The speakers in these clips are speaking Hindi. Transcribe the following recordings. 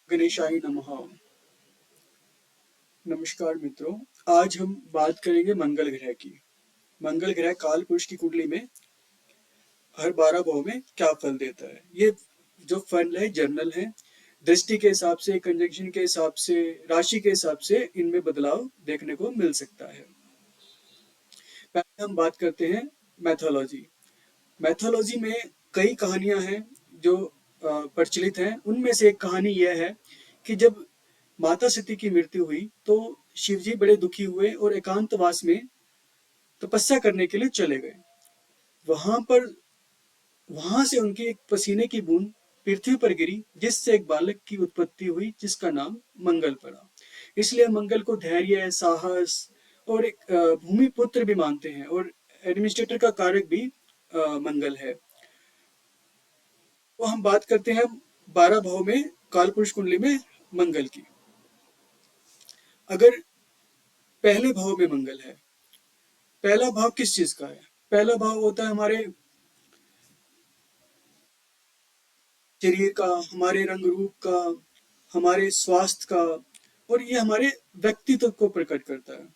गणेशाय नमः। नमस्कार मित्रों, आज हम बात करेंगे मंगल ग्रह की। मंगल ग्रह काल पुरुष की कुंडली में हर 12 भाव में क्या फल देता है। ये जो फल है जर्नल है, दृष्टि के हिसाब से, कंजंक्शन के हिसाब से, राशि के हिसाब से इनमें बदलाव देखने को मिल सकता है। पहले हम बात करते हैं मैथोलॉजी। मैथोलॉजी में कई कहानियां हैं जो प्रचलित हैं। उनमें से एक कहानी यह है कि जब माता सती की मृत्यु हुई तो शिवजी बड़े दुखी हुए और एकांतवास में तपस्या करने के लिए चले गए। वहां पर वहां से उनके एक पसीने की बूंद पृथ्वी पर गिरी, जिससे एक बालक की उत्पत्ति हुई जिसका नाम मंगल पड़ा। इसलिए मंगल को धैर्य, साहस और एक भूमि पुत्र भी मानते हैं, और एडमिनिस्ट्रेटर का कारक भी मंगल है। तो हम बात करते हैं 12 भाव में कालपुरुष कुंडली में मंगल की। अगर पहले भाव में मंगल है, पहला भाव किस चीज का है? पहला भाव होता है हमारे शरीर का, हमारे रंग रूप का, हमारे स्वास्थ्य का, और ये हमारे व्यक्तित्व को प्रकट करता है।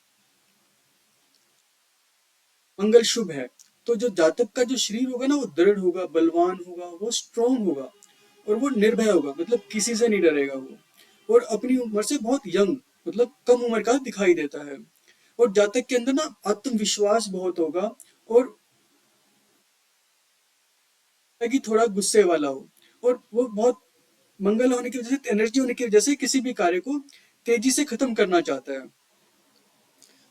मंगल शुभ है तो जो जातक का जो शरीर होगा ना, वो दृढ़ होगा, बलवान होगा, वो स्ट्रोंग होगा और वो निर्भय होगा, मतलब किसी से नहीं डरेगा वो। और अपनी उम्र से बहुत यंग, मतलब कम उम्र का दिखाई देता है। और जातक के अंदर ना आत्मविश्वास बहुत होगा, और कि थोड़ा गुस्से वाला हो, और वो बहुत मंगल होने की वजह से, एनर्जी होने की वजह से किसी भी कार्य को तेजी से खत्म करना चाहता है।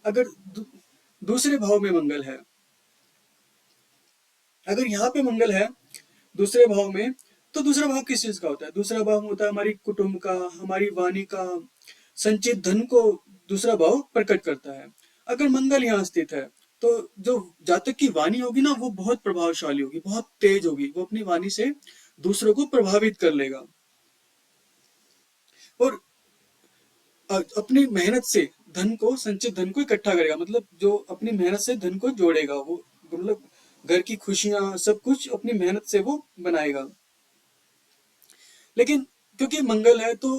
अगर दूसरे भाव में मंगल है, अगर यहाँ पे मंगल है दूसरे भाव में, तो दूसरा भाव किस चीज का होता है? दूसरा भाव होता है हमारी कुटुंब का, हमारी वाणी का, संचित धन को दूसरा भाव प्रकट करता है। अगर मंगल यहाँ स्थित है तो जो जातक की वाणी होगी ना, वो बहुत प्रभावशाली होगी, बहुत तेज होगी। वो अपनी वाणी से दूसरों को प्रभावित कर लेगा, और अपनी मेहनत से धन को, संचित धन को इकट्ठा करेगा, मतलब जो अपनी मेहनत से धन को जोड़ेगा वो, मतलब घर की खुशियां सब कुछ अपनी मेहनत से वो बनाएगा। लेकिन क्योंकि मंगल है तो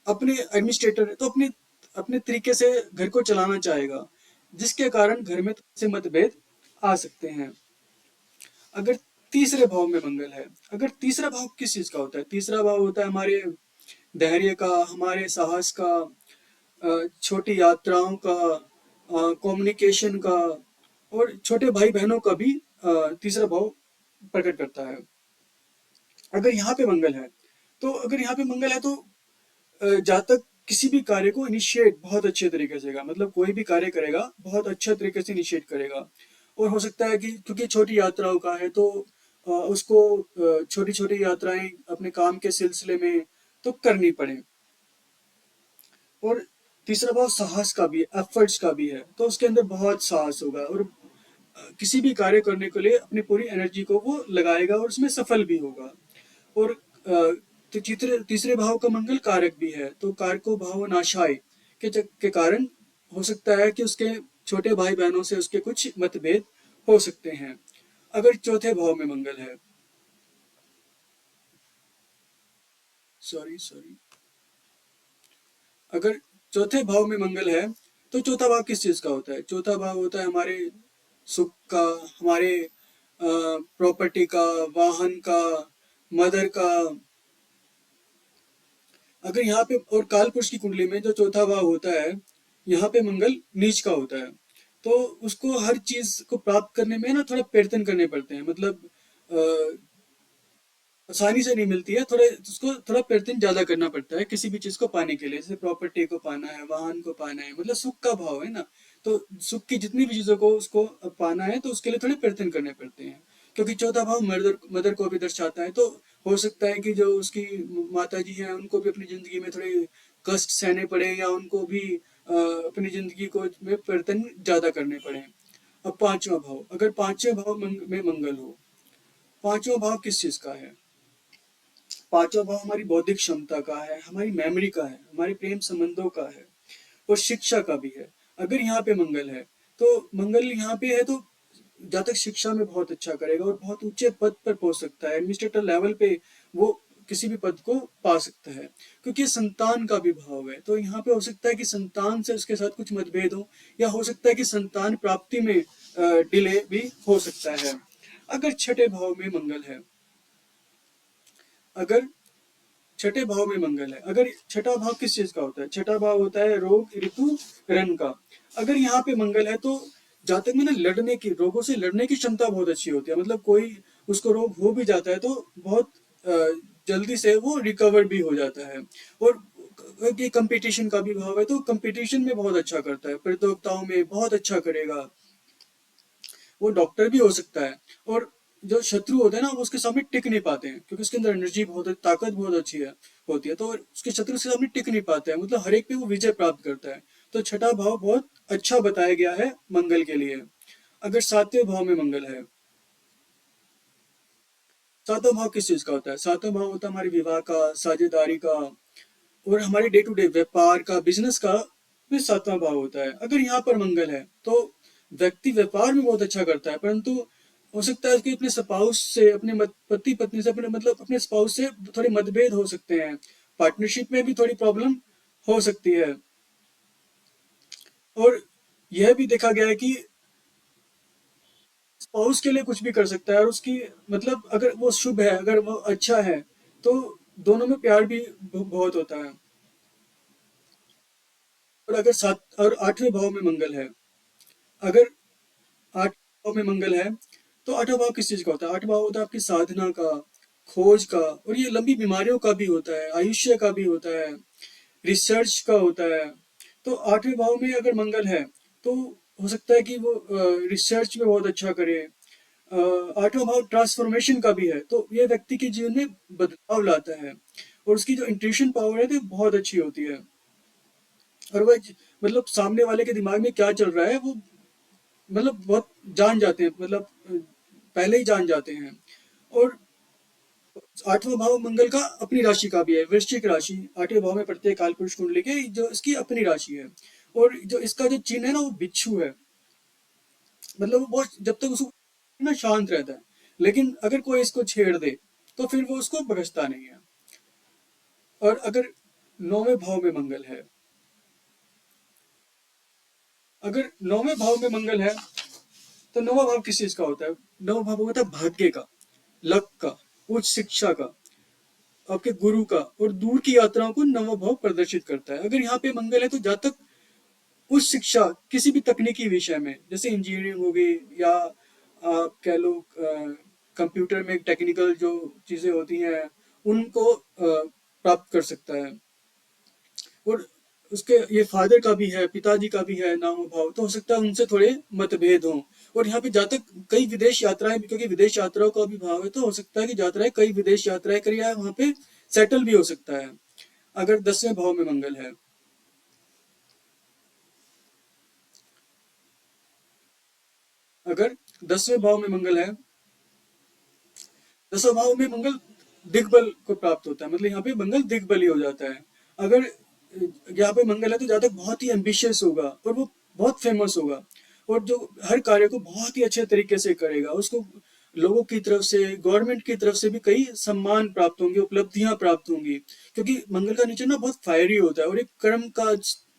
अपने एडमिनिस्ट्रेटर है, तो अपने अपने तरीके से घर को चलाना चाहेगा, जिसके कारण घर में से मतभेद आ सकते हैं। अगर तीसरे भाव में मंगल है, अगर तीसरा भाव किस चीज का होता है? तीसरा भाव होता है हमारे धैर्य का, हमारे साहस का, छोटी यात्राओं का, कम्युनिकेशन का, और छोटे भाई बहनों का भी तीसरा भाव प्रकट करता है। अगर यहाँ पे मंगल है, तो अगर यहाँ पे मंगल है तो जातक किसी भी कार्य को इनिशिएट बहुत अच्छे तरीके से करेगा, मतलब कोई भी कार्य करेगा बहुत अच्छे तरीके से इनिशिएट करेगा। और हो सकता है कि क्योंकि छोटी यात्राओं का है तो उसको छोटी छोटी यात्राएं अपने काम के सिलसिले में तो करनी पड़े। और तीसरा भाव साहस का भी, एफर्ट्स का भी है, तो उसके अंदर बहुत साहस होगा, और किसी भी कार्य करने के लिए अपनी पूरी एनर्जी को वो लगाएगा और उसमें सफल भी होगा। और तो तीसरे भाव का मंगल कारक भी है, तो कारको भाव नाशाय के कारण हो सकता है कि उसके छोटे भाई बहनों से उसके कुछ मतभेद हो सकते हैं। अगर चौथे भाव में मंगल है, सॉरी सॉरी अगर चौथे भाव में मंगल है, तो चौथा भाव किस चीज का होता है? चौथा भाव होता है हमारे सुख का, हमारे प्रॉपर्टी का, वाहन का, मदर का। अगर यहाँ पे, और काल पुरुष की कुंडली में जो चौथा भाव होता है, यहाँ पे मंगल नीच का होता है, तो उसको हर चीज को प्राप्त करने में ना थोड़ा प्रयत्न करने पड़ते हैं, मतलब आसानी से नहीं मिलती है, थोड़े उसको थोड़ा प्रयत्न ज्यादा करना पड़ता है किसी भी चीज को पाने के लिए। जैसे प्रॉपर्टी को पाना है, वाहन को पाना है, मतलब सुख का भाव है ना, तो सुख की जितनी भी चीजों को उसको पाना है तो उसके लिए थोड़े प्रयत्न करने पड़ते हैं। क्योंकि चौथा भाव मदर मदर को भी दर्शाता है, तो हो सकता है कि जो उसकी माता जी हैं उनको भी अपनी जिंदगी में थोड़े कष्ट सहने पड़े, या उनको भी अपनी जिंदगी को में प्रयत्न ज्यादा करने पड़े। अब पांचवा भाव, अगर पांचवें भाव में मंगल हो, पांचवा भाव किस चीज का है? पांचवा भाव हमारी बौद्धिक क्षमता का है, हमारी मेमोरी का है, हमारे प्रेम संबंधों का है, और शिक्षा का भी है। अगर यहाँ पे मंगल है, तो मंगल यहाँ पे है तो जातक शिक्षा में बहुत अच्छा करेगा और बहुत ऊंचे पद पर पहुंच सकता है, एडमिनिस्ट्रेटर लेवल पे वो किसी भी पद को पा सकता है, क्योंकि संतान का भी भाव है। तो यहाँ पे हो सकता है कि संतान से उसके साथ कुछ मतभेद हो, या हो सकता है कि संतान प्राप्ति में डिले भी हो सकता है। अगर छठे भाव में मंगल है, अगर छठे भाव में मंगल है, अगर छठा भाव किस चीज का होता है? छठा भाव होता है रोग, ऋतु, रण का। अगर यहाँ पे मंगल है तो जातक में ना लड़ने की, रोगों से लड़ने की क्षमता बहुत अच्छी होती है। मतलब कोई उसको रोग हो भी जाता है तो बहुत जल्दी से वो रिकवर भी हो जाता है। और ये कंपटीशन का भी भाव है, तो कंपटीशन में बहुत अच्छा करता है, प्रतियोगिताओं में बहुत अच्छा करेगा। वो डॉक्टर भी हो सकता है। और जो शत्रु होते हैं ना, वो उसके सामने टिक नहीं पाते हैं, क्योंकि उसके अंदर एनर्जी बहुत है, ताकत बहुत अच्छी है होती है, तो उसके शत्रु उसके सामने टिक नहीं पाते हैं। मतलब हर एक पे वो विजय प्राप्त करता है। तो छठा भाव बहुत अच्छा बताया गया है मंगल के लिए। अगर सातवें भाव में मंगल है, सातवां भाव किस चीज का होता है? सातवां भाव होता है हमारे विवाह का, साझेदारी का, और हमारे डे टू डे व्यापार का, बिजनेस का भी सातवां भाव होता है। अगर यहाँ पर मंगल है तो व्यक्ति व्यापार में बहुत अच्छा करता है, परंतु हो सकता है कि अपने स्पाउस से, अपने पति पत्नी से, अपने मतलब अपने स्पाउस से थोड़े मतभेद हो सकते हैं। पार्टनरशिप में भी थोड़ी प्रॉब्लम हो सकती है। और यह भी देखा गया है कि स्पाउस के लिए कुछ भी कर सकता है, और उसकी मतलब अगर वो शुभ है, अगर वो अच्छा है, तो दोनों में प्यार भी बहुत होता है। और अगर सात और आठवें भाव में मंगल है, अगर आठ भाव में मंगल है तो आठवां भाव किस चीज का होता है? आठवां भाव होता है आपकी साधना का, खोज का, और ये लंबी बीमारियों का भी होता है, आयुष्य का भी होता है, रिसर्च का होता है। तो आठवें भाव में अगर मंगल है तो हो सकता है कि वो रिसर्च में बहुत अच्छा करे। आठवां भाव ट्रांसफॉर्मेशन का भी है, तो ये व्यक्ति के जीवन में बदलाव लाता है, और उसकी जो इंट्यूशन पावर है तो बहुत अच्छी होती है। और वह मतलब सामने वाले के दिमाग में क्या चल रहा है वो मतलब बहुत जान जाते हैं, मतलब पहले ही जान जाते हैं। और आठवां भाव मंगल का अपनी राशि का भी है, वृश्चिक राशि आठवें भाव में पड़ती है कालपुरुष कुंडली के, जो इसकी अपनी राशि है। और जो इसका जो चिन्ह है ना, वो बिच्छू है। मतलब वो बहुत, जब तक उसको ना शांत रहता है, लेकिन अगर कोई इसको छेड़ दे तो फिर वो उसको बख्शता नहीं है। और अगर नौवें भाव में मंगल है, अगर नौवें भाव में मंगल है तो नौवां भाव किस चीज का होता है? नौवां भाव होता है भाग्य का, लक का, उच्च शिक्षा का, आपके गुरु का, और दूर की यात्राओं को नवा भाव प्रदर्शित करता है। अगर यहाँ पे मंगल है तो जातक उच्च शिक्षा, किसी भी तकनीकी विषय में, जैसे इंजीनियरिंग हो गई, या आप कह लो कंप्यूटर में टेक्निकल जो चीजें होती हैं, उनको प्राप्त कर सकता है। और उसके ये फादर का भी है, पिताजी का भी है नाम भाव, तो हो सकता है उनसे थोड़े मतभेद हों। और यहाँ पे जातक कई विदेश यात्राएं, क्योंकि विदेश यात्राओं का भी भाव है, तो हो सकता है कि यात्राएं, कई विदेश यात्राएं करी है, वहां पे सेटल भी हो सकता है। अगर 10वें भाव में मंगल है, अगर 10वें भाव में मंगल है, 10वें भाव में मंगल दिग्बल को प्राप्त होता है, मतलब यहाँ पे मंगल दिग्बली हो जाता है। अगर यहाँ पे मंगल है तो जातक बहुत ही एम्बिशियस होगा, और वो बहुत फेमस होगा, और जो हर कार्य को बहुत ही अच्छे तरीके से करेगा। उसको लोगों की तरफ से, गवर्नमेंट की तरफ से भी कई सम्मान प्राप्त होंगे, उपलब्धियां प्राप्त होंगी, क्योंकि मंगल का नेचर ना बहुत फायरी होता है, और एक कर्म का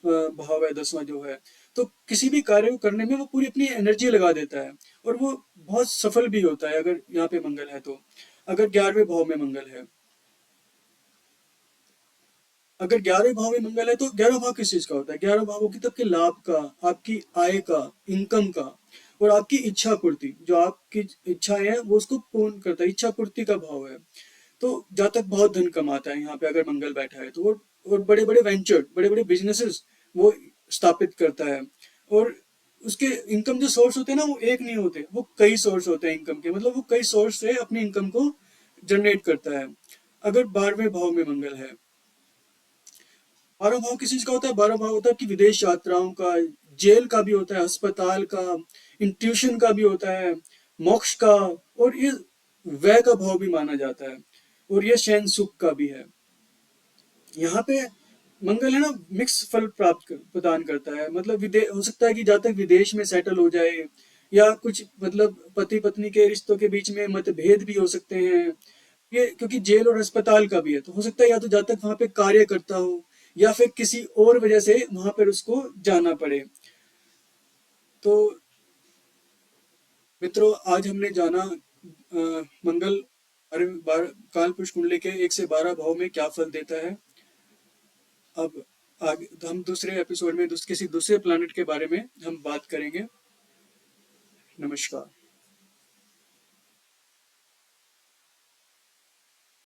भाव है 10वां जो है। तो किसी भी कार्य को करने में वो पूरी अपनी एनर्जी लगा देता है, और वो बहुत सफल भी होता है अगर यहाँ पे मंगल है तो। अगर 11वें भाव में मंगल है, अगर 11वें भाव में मंगल है तो 11वां भाव किस चीज का होता है? 11वां भाव होगी तो आपके लाभ का, आपकी आय का, इनकम का, और आपकी इच्छा पूर्ति, जो आपकी इच्छाएं हैं वो उसको पूर्ण करता है, इच्छा पूर्ति का भाव है। तो जातक बहुत धन कमाता है यहाँ पे अगर मंगल बैठा है तो। और बड़े बड़े वेंचर, बड़े बड़े बिजनेसेस वो स्थापित करता है। और उसके इनकम जो सोर्स होते हैं ना, वो एक नहीं होते, वो कई सोर्स होते हैं इनकम के, मतलब वो कई सोर्स से अपनी इनकम को जनरेट करता है। अगर 12वें भाव में मंगल है, 12वां भाव किस चीज का होता है? 12वां भाव होता है कि विदेश यात्राओं का, जेल का भी होता है, अस्पताल का, इंट्यूशन का भी होता है, मोक्ष का, और ये व्यय का भाव भी माना जाता है, और ये शयन सुख का भी है। यहाँ पे मंगल है ना, मिक्स फल प्रदान करता है। मतलब विदेश हो सकता है कि जब तक विदेश में सेटल हो जाए, या कुछ मतलब पति पत्नी के रिश्तों के बीच में मतभेद भी हो सकते हैं, ये क्योंकि जेल और अस्पताल का भी है, तो हो सकता है या तो जब तक वहां पे कार्य करता हो या फिर किसी और वजह से वहां पर उसको जाना पड़े। तो मित्रों, आज हमने जाना मंगल काल पुरुष कुंडली के 1 से 12 भाव में क्या फल देता है। अब आगे हम दूसरे एपिसोड में किसी दूसरे प्लैनेट के बारे में हम बात करेंगे। नमस्कार।